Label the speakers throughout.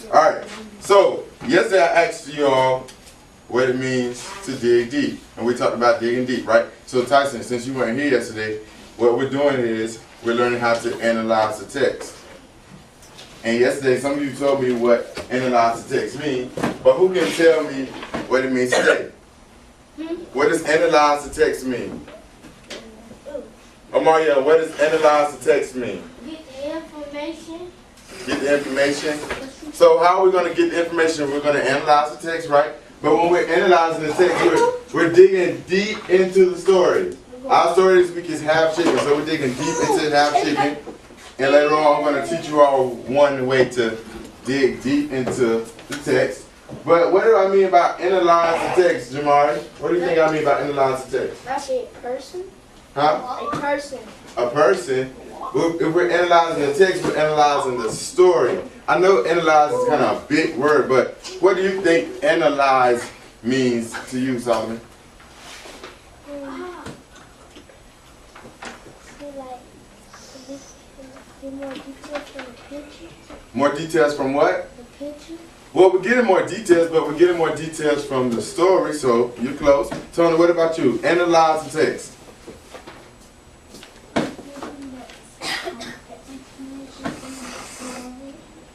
Speaker 1: Alright, so yesterday I asked you all what it means to dig deep. And we talked about digging deep, right? So Tyson, since you weren't here yesterday, what we're doing is we're learning how to analyze the text. And yesterday some of you told me what analyze the text means, but who can tell me what it means today? What does analyze the text mean? Mario, what does analyze the text mean?
Speaker 2: Get the information.
Speaker 1: Get the information. So how are we going to get the information? We're going to analyze the text, right? But when we're analyzing the text, we're digging deep into the story. Our story this week is half chicken, so we're digging deep into half chicken. And later on, I'm going to teach you all one way to dig deep into the text. But what do I mean by analyze the text, Jamari? What do you think I mean by analyze the text?
Speaker 2: That's a person.
Speaker 1: Huh?
Speaker 2: A person.
Speaker 1: A person. If we're analyzing the text, we're analyzing the story. I know analyze is kind of a big word, but what do you think analyze means to you, Solomon?
Speaker 2: More details from the picture.
Speaker 1: More details from what?
Speaker 2: The picture.
Speaker 1: Well, we're getting more details, but we're getting more details from the story, so you're close. Tony, what about you? Analyze the text.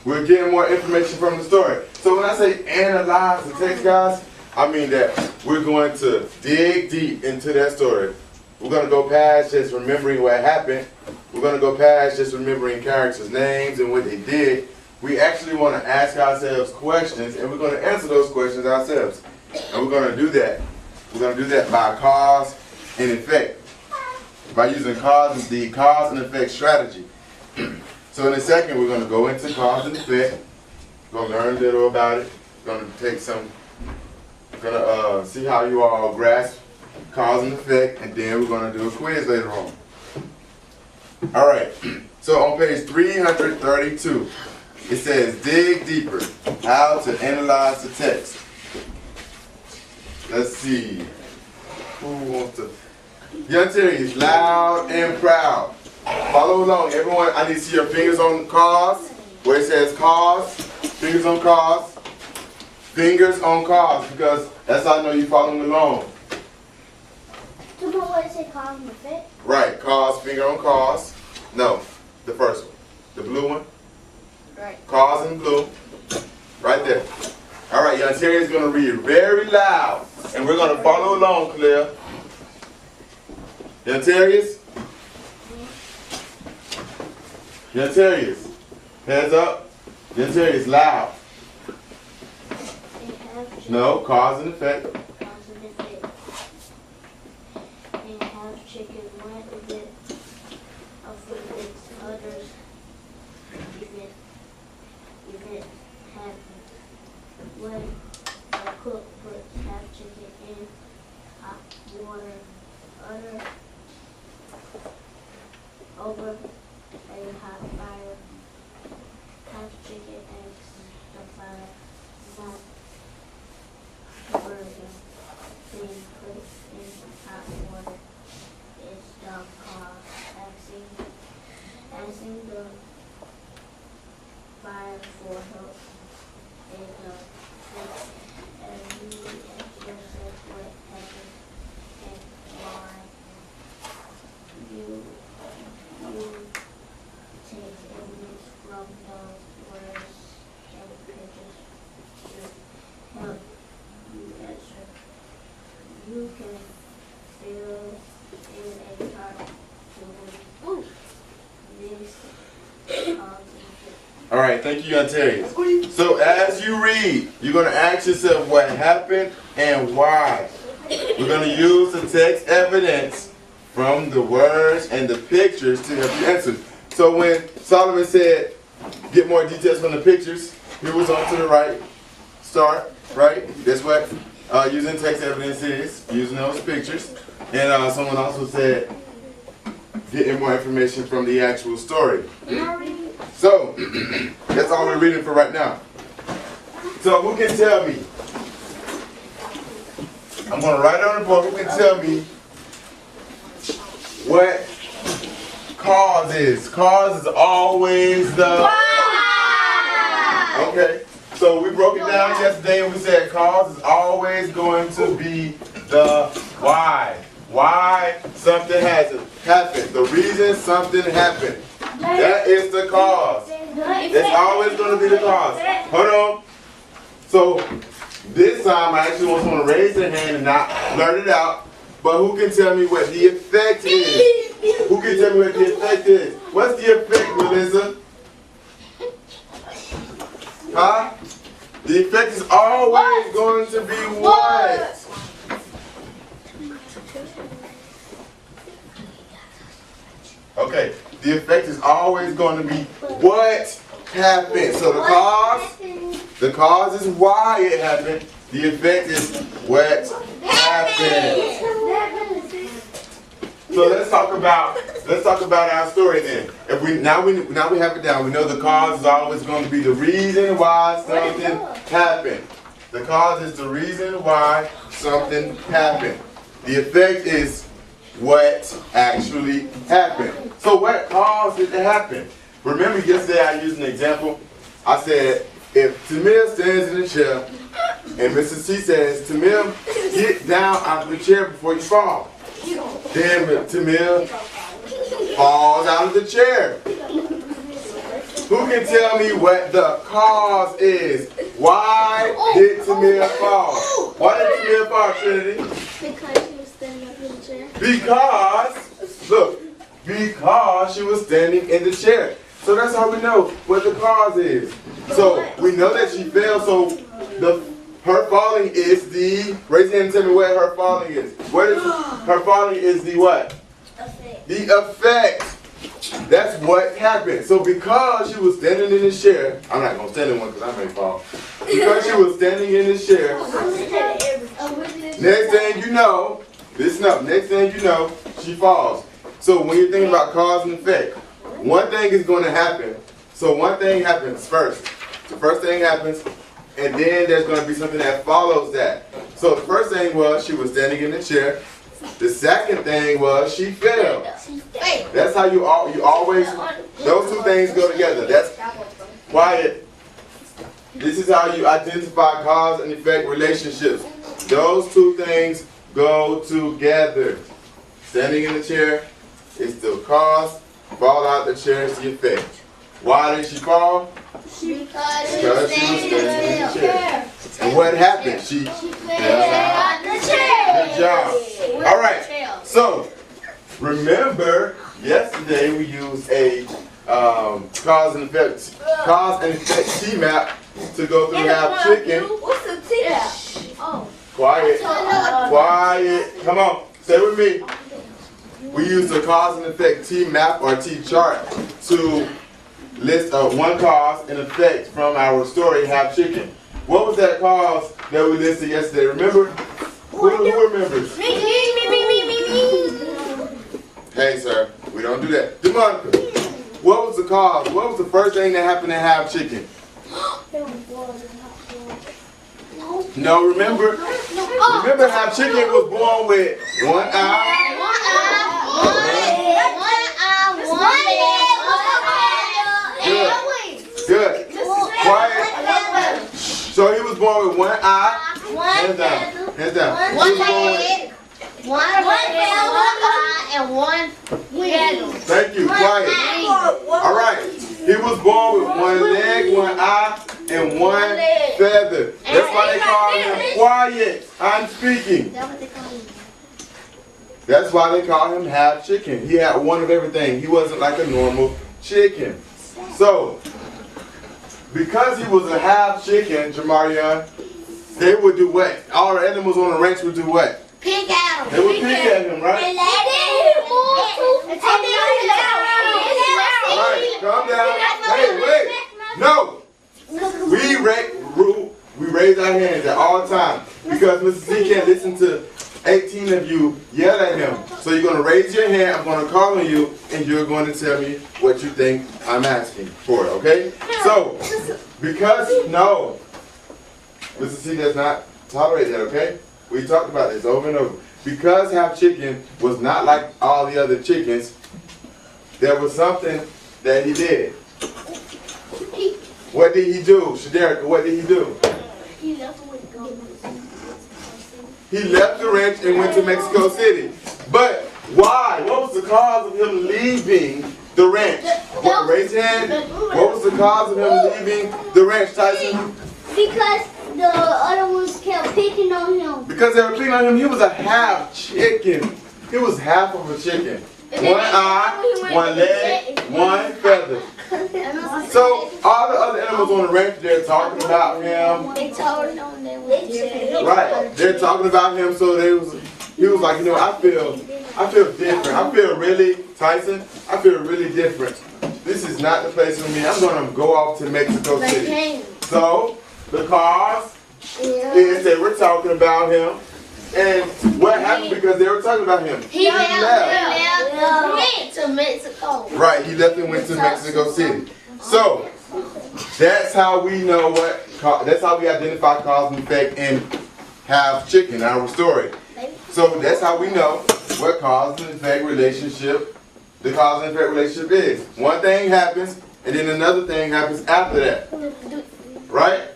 Speaker 1: We're getting more information from the story. So when I say analyze the text, guys, I mean that we're going to dig deep into that story. We're going to go past just remembering what happened. We're going to go past just remembering characters' names and what they did. We actually want to ask ourselves questions, and we're going to answer those questions ourselves. And we're going to do that. We're going to do that by cause and effect. By using the cause and effect strategy. So in a second, we're going to go into cause and effect. We're going to learn a little about it. We're going to take some, we're going to see how you all grasp cause and effect, and then we're going to do a quiz later on. All right, so on page 332, it says, dig deeper, how to analyze the text. Let's see, who wants to? Young Terry is loud and proud. Follow along, everyone. I need to see your fingers on cause, where it says cause, fingers on cause, because that's how I know you're following along.
Speaker 2: You know what it says cause and effect?
Speaker 1: Right, cause, finger on cause. No, the first one. The blue one.
Speaker 2: Right.
Speaker 1: Cause in blue. Right there. All right, young Terry is going to read very loud, and we're going to follow along, Claire. Young Terriers? Young Terriers. Heads up. Young Terriers, loud. No, cause and effect.
Speaker 2: Chicken, what is it? Of its others, if it had when the cook puts half chicken in hot water, other over a hot fire, half chicken eggs the fire, not burger, then put it in hot water. It's the cause asking the fire for help is the fix, and you ask yourself what happened and why you take evidence from those words and pictures to help you answer. You can feel in a chart to this
Speaker 1: All right, thank you, Young Terry. So as you read, you're going to ask yourself what happened and why. We're going to use the text evidence from the words and the pictures to help you answer. So when Solomon said, get more details from the pictures, here was on to the right. Start, right? That's what using text evidence is, using those pictures. And someone also said, getting more information from the actual story. So, that's all we're reading for right now. So, who can tell me? I'm going to write it on the board. Who can tell me what cause is? Cause is always the... Okay. So we broke it down yesterday and we said cause is always going to be the why. Why something has happened. The reason something happened. That is the cause. It's always going to be the cause. Hold on. So this time I actually want someone to raise their hand and not blurt it out. But who can tell me what the effect is? Who can tell me what the effect is? What's the effect, Melissa? Huh? The effect is always going to be what? Okay, the effect is always going to be what happened. So the cause is why it happened. The effect is what happened. So let's talk about our story then. If we now we have it down. We know the cause is always going to be the reason why something happened. The cause is the reason why something happened. The effect is what actually happened. So what caused it to happen? Remember yesterday I used an example. I said if Tamil stands in the chair and Mrs. C says, Tamil, get down out of the chair before you fall. Then Tamil falls out of the chair. Who can tell me what the cause is? Why did Tamil fall? Why did Tamil fall, Trinity?
Speaker 2: Because she was standing up in the chair.
Speaker 1: Because she was standing in the chair. So that's how we know what the cause is. So we know that she fell, so her falling is the, raise your hand and tell me what her falling is. What is her falling is the what?
Speaker 2: Effect.
Speaker 1: The effect. That's what happened. So because she was standing in the chair, I'm not going to stand in one because I may fall. Because she was standing in the chair, next thing you know, listen up, next thing you know, she falls. So when you're thinking about cause and effect, one thing is going to happen. So one thing happens first. The first thing happens, and then there's going to be something that follows that. So the first thing was she was standing in the chair. The second thing was she fell. That's how you always, those two things go together. That's quiet. This is how you identify cause and effect relationships. Those two things go together. Standing in the chair is the cause. Fall out the chair is the effect. Why did she fall?
Speaker 2: Because she was
Speaker 1: standing in the chair. And what happened? She fell out
Speaker 2: the chair.
Speaker 1: Good job. All right. So remember, yesterday we used a cause and effect T-map to go through half chicken.
Speaker 2: What's the T-map? Oh.
Speaker 1: Quiet. Quiet. Come on. Stay with me. We used a cause and effect T-map or T-chart to list one cause and effect from our story, Half Chicken. What was that cause that we listed yesterday? Remember? Who remembers?
Speaker 2: Me.
Speaker 1: Hey, sir, we don't do that. DeMonica, what was the cause? What was the first thing that happened to Half Chicken? No, remember? Remember Half Chicken was born with one eye. Good. Quiet. So he was born with one eye. Hands down. Hands down.
Speaker 2: One head. One eye and one feather.
Speaker 1: Thank you. Quiet. All right. He was born with one leg, one eye, and one feather. That's why they call him quiet. I'm speaking. That's why they call him Half Chicken. He had one of everything. He wasn't like a normal chicken. So, because he was a half chicken, Jamarion, they would do what? All the animals on the ranch would do what?
Speaker 2: Pick at him.
Speaker 1: They would pick at him, right?
Speaker 2: And let him
Speaker 1: All right, calm down. Hey, wait. No. We raise our hands at all times because Mr. C can't listen to 18 of you yell at him. So you're going to raise your hand, I'm going to call on you, and you're going to tell me what you think I'm asking for, okay? So, no, Mr. C does not tolerate that, okay? We talked about this over and over. Because Half Chicken was not like all the other chickens, there was something that he did. What did he do? Shaderica, what did he do?
Speaker 2: He left with go.
Speaker 1: He left the ranch and went to Mexico City. But why? What was the cause of him leaving the ranch? What, raise your hand. What was the cause of him leaving the ranch, Tyson?
Speaker 2: Because the other ones kept picking on him.
Speaker 1: Because they were picking on him. He was a half chicken. He was half of a chicken. One eye, one leg, one feather. So all the other animals on the ranch, they're talking about him.
Speaker 2: They told him they were
Speaker 1: Right. They're talking about him, so he was like, you know, I feel different. I feel really, Tyson, I feel really different. This is not the place for me. I'm gonna go off to Mexico City. So the cause is they were talking about him. And what happened because they were talking about him?
Speaker 2: He left to Mexico.
Speaker 1: Right, he left and went to Mexico City. So that's how we know that's how we identify cause and effect in half chicken, our story. So that's how we know what cause and effect relationship, the cause and effect relationship is. One thing happens and then another thing happens after that. Right?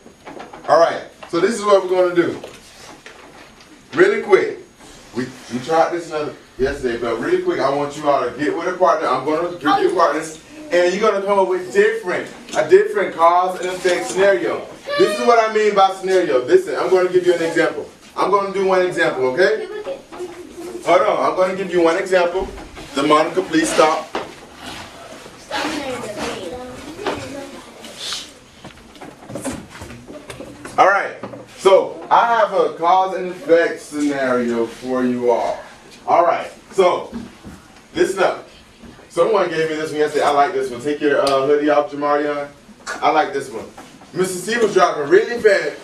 Speaker 1: Alright, so this is what we're going to do. Really quick, we tried this yesterday, but really quick, I want you all to get with a partner. I'm going to give you partners, and you're going to come up with a different cause and effect scenario. This is what I mean by scenario. Listen, I'm going to give you an example. I'm going to do one example, okay? Hold on, I'm going to give you one example. Monica, please stop. All right. So, I have a cause and effect scenario for you all. Alright, so, listen up. Someone gave me this one yesterday. I like this one. Take your hoodie off, Jamarion. I like this one. Mrs. C was driving really fast.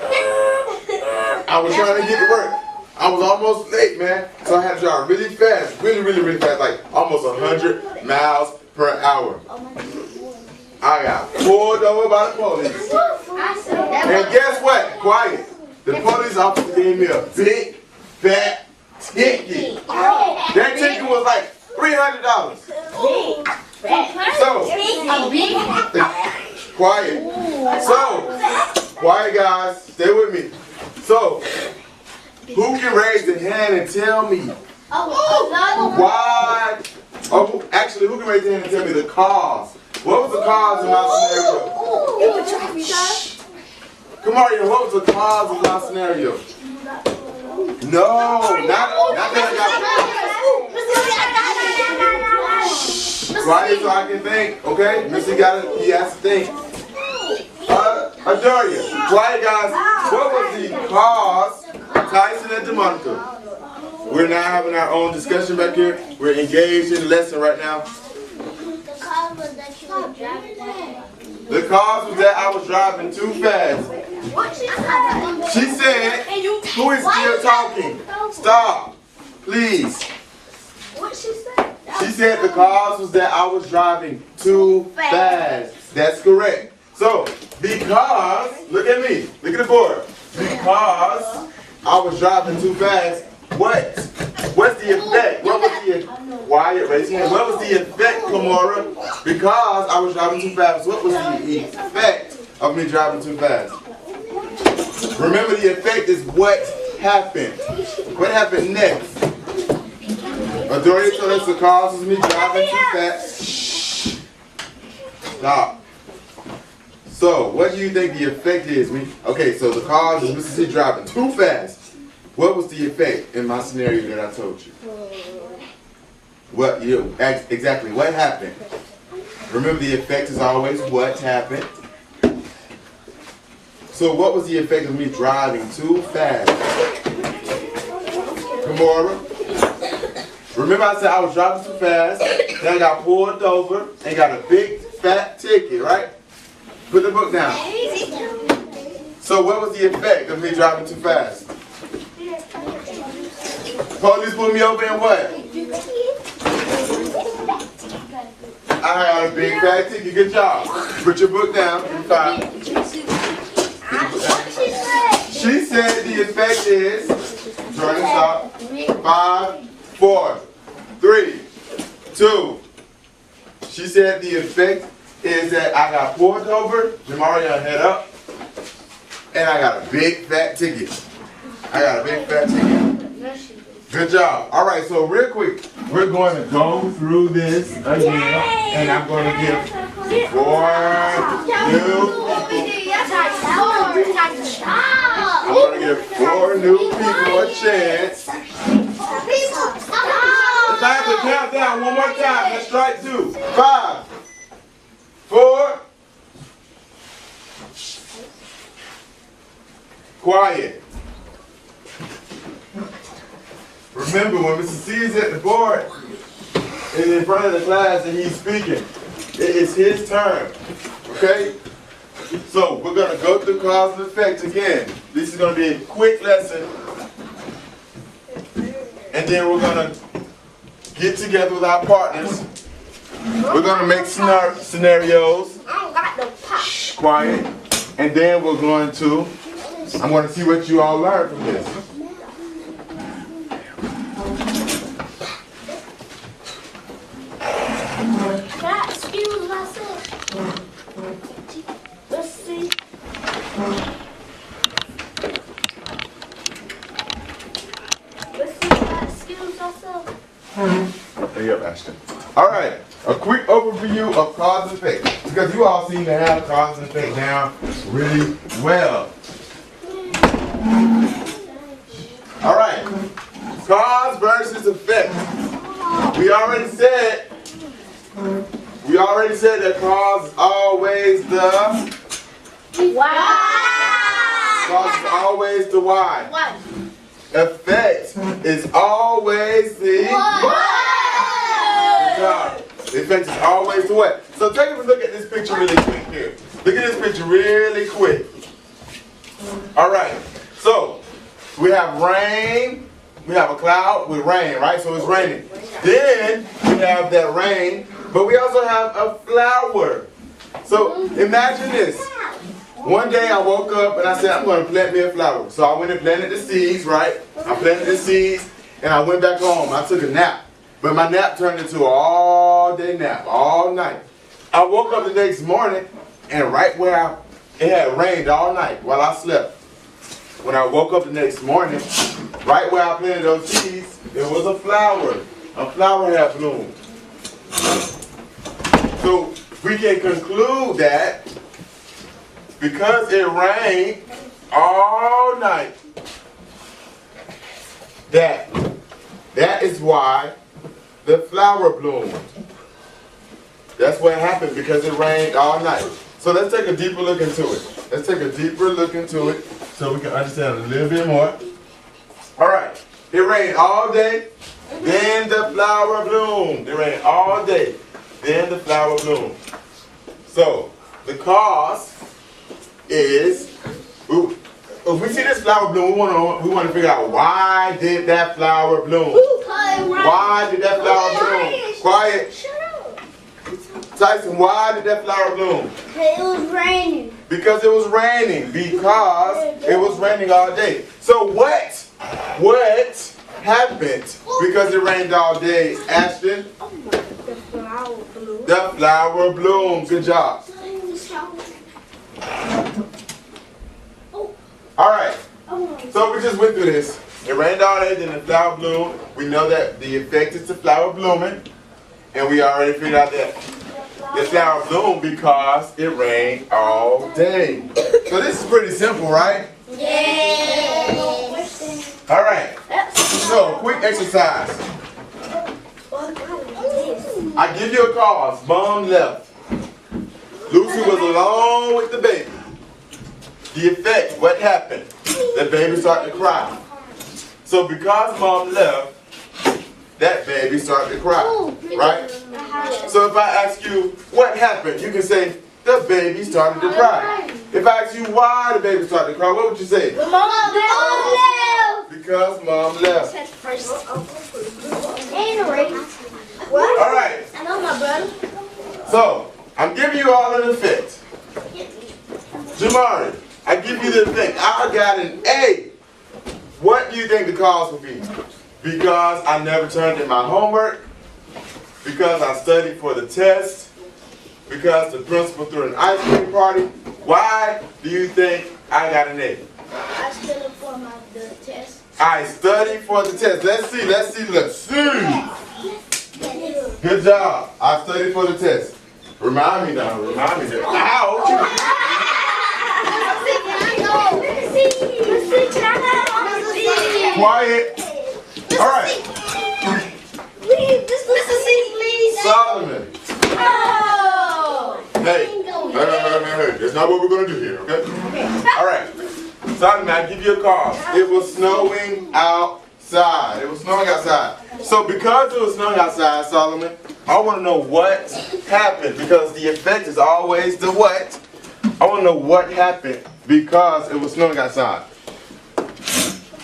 Speaker 1: I was trying to get to work. I was almost late, man. So I had to drive really fast. Really fast. Like almost 100 miles per hour. I got pulled over by the police. And guess what? Quiet. The police officer gave me a big, fat ticket. That ticket was like $300. So, quiet. So, quiet guys, stay with me. So, who can raise their hand and tell me why? Oh, actually, who can raise their hand and tell me the cause? What was the cause of my scenario? Come on, what was the cause of my scenario? No, not that I got. Quiet so I can think, okay? Missy he has to think. Adoria, quiet guys. What was the cause of Tyson and DeMonica? We're not having our own discussion back here. We're engaged in the lesson right now.
Speaker 2: The cause was that you were driving too fast.
Speaker 1: The cause was that I was driving too fast. She said, who is still talking? Stop, please.
Speaker 2: What she said?
Speaker 1: She said the cause was that I was driving too fast. That's correct. So, because, look at me, look at the board. Because I was driving too fast, what's the effect? What was the Wyatt, raise your hand. What was the effect, Kamora? Because I was driving too fast, what was the effect of me driving too fast? Remember, the effect is what happened. What happened next? Adoria told us the cause is me driving too fast. Stop. So, what do you think the effect is? Okay, so the cause is Mr. C driving too fast. What was the effect in my scenario that I told you? What? Exactly. What happened? Remember, the effect is always what happened. So what was the effect of me driving too fast? Kamora? Remember I said I was driving too fast, then I got pulled over and got a big fat ticket, right? Put the book down. So what was the effect of me driving too fast? Police pulled me over and what? I got a big fat ticket. Good job. Put your book down. You're fine. She said the effect is, Jordan, stop. 5, 4, 3, 2. She said the effect is that I got pulled over, Jamaria head up, and I got a big fat ticket. I got a big fat ticket. Good job. All right, so real quick, we're going to go through this again, and I'm going to give 4 new people a chance. If I have to count down one more time, let's try 2. 5, 4. Quiet. Remember, when Mr. C is at the board and in front of the class and he's speaking, it is his turn. Okay? So we're going to go through cause and effect again. This is going to be a quick lesson. And then we're going to get together with our partners. We're going to make scenarios. Shh, quiet. And then we're going to, I'm going to see what you all learned from this.
Speaker 2: Excuse myself. Let's see. Excuse myself.
Speaker 1: Hurry up, Ashton. All right, a quick overview of cause and effect, because you all seem to have cause and effect down really well. All right, cause versus effect. We already said that cause is always the
Speaker 2: Why?
Speaker 1: cause is always the why.
Speaker 2: What?
Speaker 1: Effect is always the
Speaker 2: What?
Speaker 1: Good job. The effect is always the what? So take a look at this picture really quick here. Look at this picture really quick. All right. So we have rain. We have a cloud with rain, right? So it's raining. Then we have that rain, but we also have a flower. So imagine this. One day I woke up and I said, I'm going to plant me a flower. So I went and planted the seeds, right? I planted the seeds and I went back home. I took a nap. But my nap turned into an all-day nap, all night. I woke up the next morning and right where it had rained all night while I slept. When I woke up the next morning, right where I planted those seeds, there was a flower. A flower had bloomed. So we can conclude that because it rained all night, that is why the flower bloomed. That's what happened because it rained all night. So let's take a deeper look into it. Let's take a deeper look into it so we can understand a little bit more. All right. It rained all day, then the flower bloomed. It rained all day, then the flower bloomed. So the cause is, if we see this flower bloom, we want to figure out why did that flower bloom? Why did that flower bloom? Quiet.
Speaker 2: Shut up.
Speaker 1: Tyson, why did that flower bloom?
Speaker 2: It was raining.
Speaker 1: Because it was raining. Because it was raining all day. So what happened because it rained all day, Ashton?
Speaker 2: The flower blew.
Speaker 1: The flower bloomed. Good job. All right. So we just went through this. It rained all day, then the flower bloomed. We know that the effect is the flower blooming. And we already figured out that the flower bloomed because it rained all day. So this is pretty simple, right?
Speaker 2: Yeah.
Speaker 1: All right. So, quick exercise. I give you a cause. Mom left. Lucy was alone with the baby. The effect, what happened? The baby started to cry. So because mom left, that baby started to cry, right? So if I ask you, what happened? You can say, the baby started to cry. If I ask you why the baby started to cry, what would you say?
Speaker 2: Mom left.
Speaker 1: Because mom left.
Speaker 2: What?
Speaker 1: All right.
Speaker 2: I know my brother.
Speaker 1: So, I'm giving you all an effect. Jamari, I give you the effect. I got an A. What do you think the cause will be? Because I never turned in my homework, because I studied for the test, because the principal threw an ice cream party. Why do you think I got an A?
Speaker 2: I studied for the test.
Speaker 1: I studied for the test. Let's see. Good job. I studied for the test. Remind me now. Ow! Quiet. All right.
Speaker 2: Mr. C, please.
Speaker 1: Solomon.
Speaker 2: Oh.
Speaker 1: Hey. That's not what we're going to do here, okay? All right. Solomon, I give you a call. It was snowing outside. So because it was snowing outside, Solomon, I want to know what happened because the effect is always the what. I want to know what happened because it was snowing outside.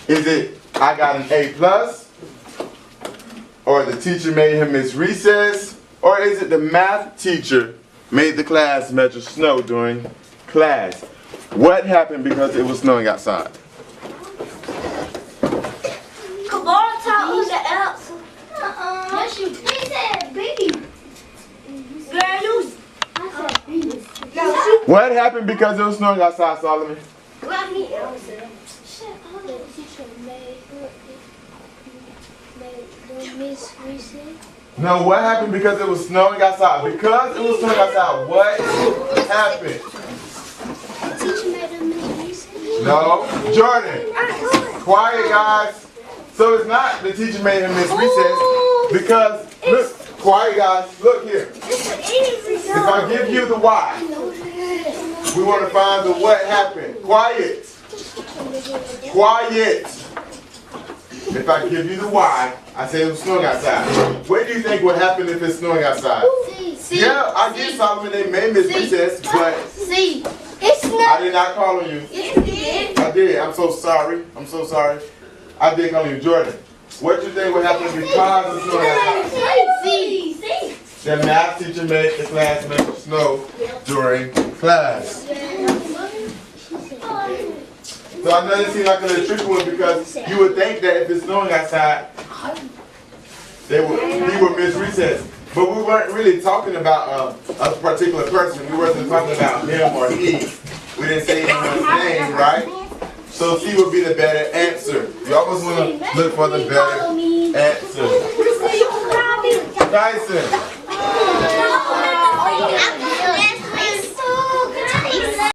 Speaker 1: Is it I got an A+, or the teacher made him miss recess, or is it the math teacher made the class measure snow during class? What happened because it was snowing outside?
Speaker 2: Kabbalah taught us the answer. Yes, you said B.
Speaker 1: What happened because it was snowing outside, Solomon? No, what happened because it was snowing outside? Because it was snowing outside, what happened?
Speaker 2: Teacher made them miss recess.
Speaker 1: No, Jordan. Quiet, guys. So it's not the teacher made him miss recess because, look, quiet, guys. Look here. If I give you the why, we want to find the what happened. Quiet. Quiet. If I give you the why, I say it was snowing outside. What do you think would happen if it's snowing outside?
Speaker 2: C.
Speaker 1: Yeah, I get Solomon, they may miss recess, but
Speaker 2: C. It's not.
Speaker 1: I did not call on you.
Speaker 2: Yes, you did.
Speaker 1: I did. I'm so sorry. I did call you Jordan. What do you think would happen because it's snowing outside?
Speaker 2: C.
Speaker 1: The math teacher made the class make snow during class. So I know this seems like a little tricky one because you would think that if it's snowing outside, he would miss recess. But we weren't really talking about a particular person. We wasn't talking about him or he. We didn't say anyone's name, right? So C would be the better answer. You always want to look for the better answer. Tyson.